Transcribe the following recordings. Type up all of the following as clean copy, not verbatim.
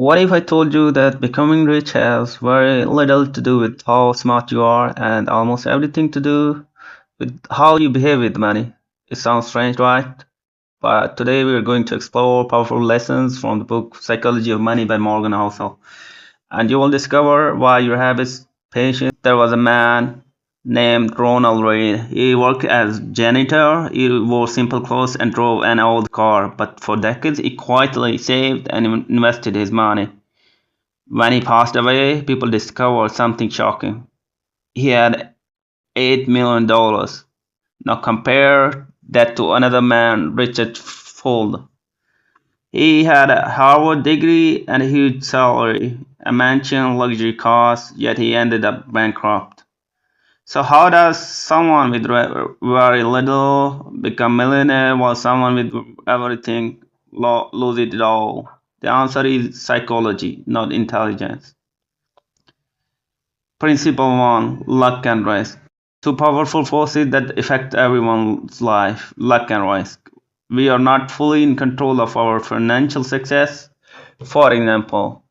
What if I told you that becoming rich has very little to do with how smart you are and almost everything to do with how you behave with money? It sounds strange, right? But today we are going to explore powerful lessons from the book Psychology of Money by Morgan Housel. And you will discover why your habits, patience. There was a man named Ronald Reid. He worked as janitor, he wore simple clothes and drove an old car, but for decades he quietly saved and invested his money. When he passed away, people discovered something shocking. He had $8 million. Now compare that to another man, Richard Fuld. He had a Harvard degree and a huge salary, a mansion, luxury cars, yet he ended up bankrupt. So how does someone with very little become millionaire while someone with everything lose it all? The answer is psychology, not intelligence. Principle 1: Luck and risk. Two powerful forces that affect everyone's life: luck and risk. We are not fully in control of our financial success. For example,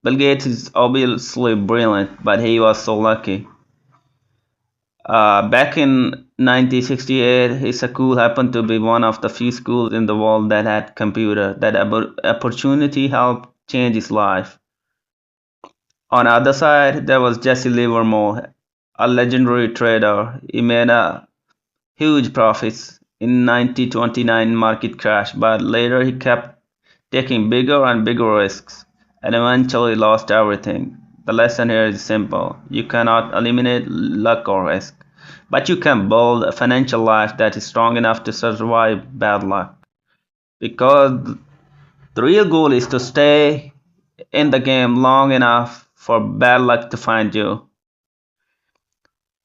Bill Gates is obviously brilliant, but he was so lucky. Back in 1968, his school happened to be one of the few schools in the world that had computer. That opportunity helped change his life. On the other side, there was Jesse Livermore, a legendary trader. He made a huge profits in 1929 market crash, but later he kept taking bigger and bigger risks and eventually lost everything. The lesson here is simple. You cannot eliminate luck or risk, but you can build a financial life that is strong enough to survive bad luck. Because the real goal is to stay in the game long enough for bad luck to find you.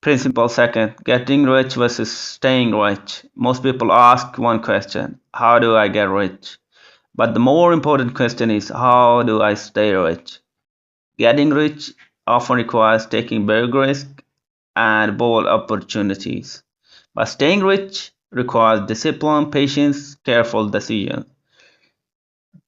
Principle second: getting rich versus staying rich. Most people ask one question: how do I get rich? But the more important question is: how do I stay rich? Getting rich often requires taking big risks and bold opportunities. But staying rich requires discipline, patience, careful decisions.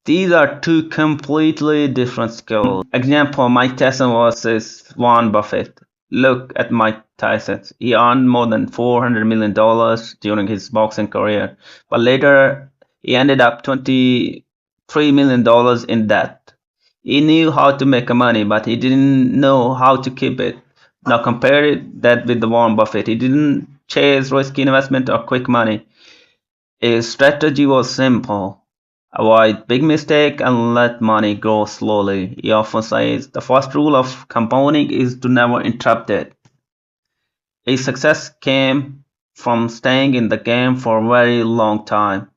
These are two completely different skills. Example: Mike Tyson versus Warren Buffett. Look at Mike Tyson. He earned more than $400 million during his boxing career, but later he ended up $23 million in debt. He knew how to make money, but he didn't know how to keep it. Now compare that with the Warren Buffett. He didn't chase risky investment or quick money. His strategy was simple: avoid big mistake and let money grow slowly. He often says the first rule of compounding is to never interrupt it. His success came from staying in the game for a very long time.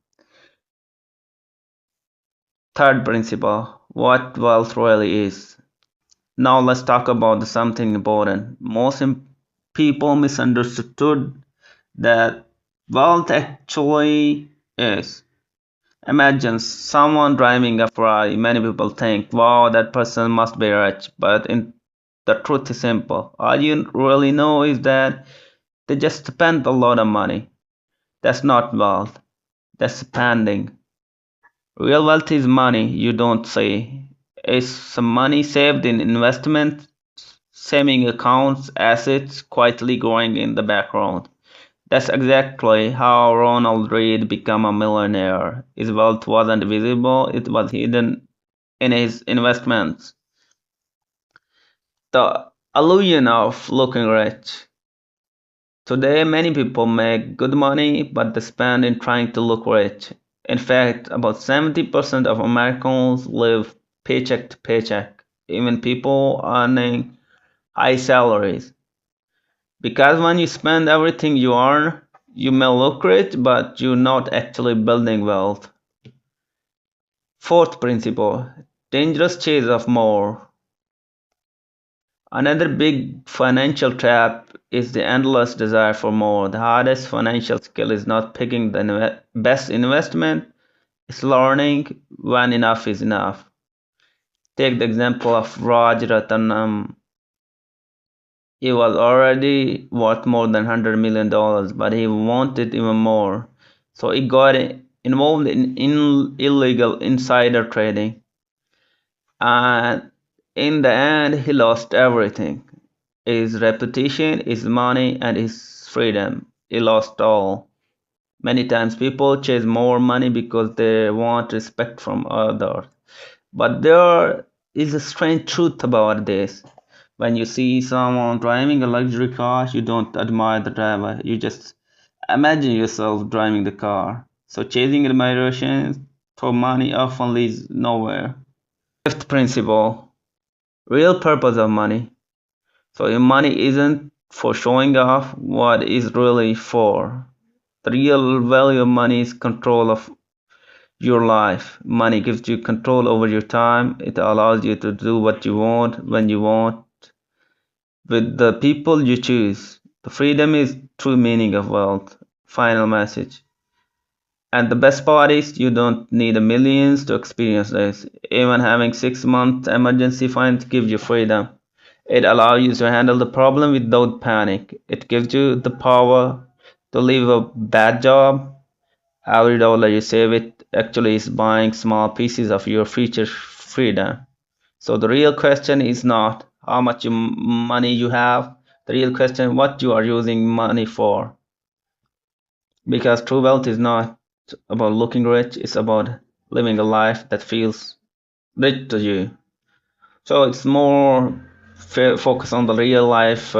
Third principle: what wealth really is. Now let's talk about something important. People misunderstood that wealth actually is. Imagine someone driving a Ferrari. Many people think, wow, that person must be rich. The truth is simple. All you really know is that they just spent a lot of money. That's not wealth, that's spending. Real wealth is money you don't see. It's some money saved in investments, saving accounts, assets quietly growing in the background. That's exactly how Ronald Reid became a millionaire. His wealth wasn't visible, it was hidden in his investments. The illusion of looking rich. Today, many people make good money, but they spend in trying to look rich. In fact, about 70% of Americans live paycheck to paycheck, even people earning high salaries. Because when you spend everything you earn, you may look rich, but you're not actually building wealth. Fourth principle: dangerous chase of more. Another big financial trap is the endless desire for more. The hardest financial skill is not picking the best investment, it's learning when enough is enough. Take the example of Raj Ratanam. He was already worth more than $100 million, but he wanted even more. So he got involved in illegal insider trading. And in the end, he lost everything: his reputation, his money, and his freedom. He lost all. Many times people chase more money because they want respect from others. But there is a strange truth about this. When you see someone driving a luxury car, you don't admire the driver. You just imagine yourself driving the car. So chasing admiration for money often leads nowhere. Fifth principle: real purpose of money. So your money isn't for showing off. What is really for? The real value of money is control of your life. Money gives you control over your time. It allows you to do what you want, when you want, with the people you choose. The freedom is true meaning of wealth. Final message. And the best part is you don't need a millions to experience this. Even having 6 months emergency fund gives you freedom. It allows you to handle the problem without panic. It gives you the power to leave a bad job. Every dollar you save it actually is buying small pieces of your future freedom. So the real question is not how much money you have. The real question what you are using money for. Because true wealth is not about looking rich, it's about living a life that feels rich to you. So it's more focused on the real life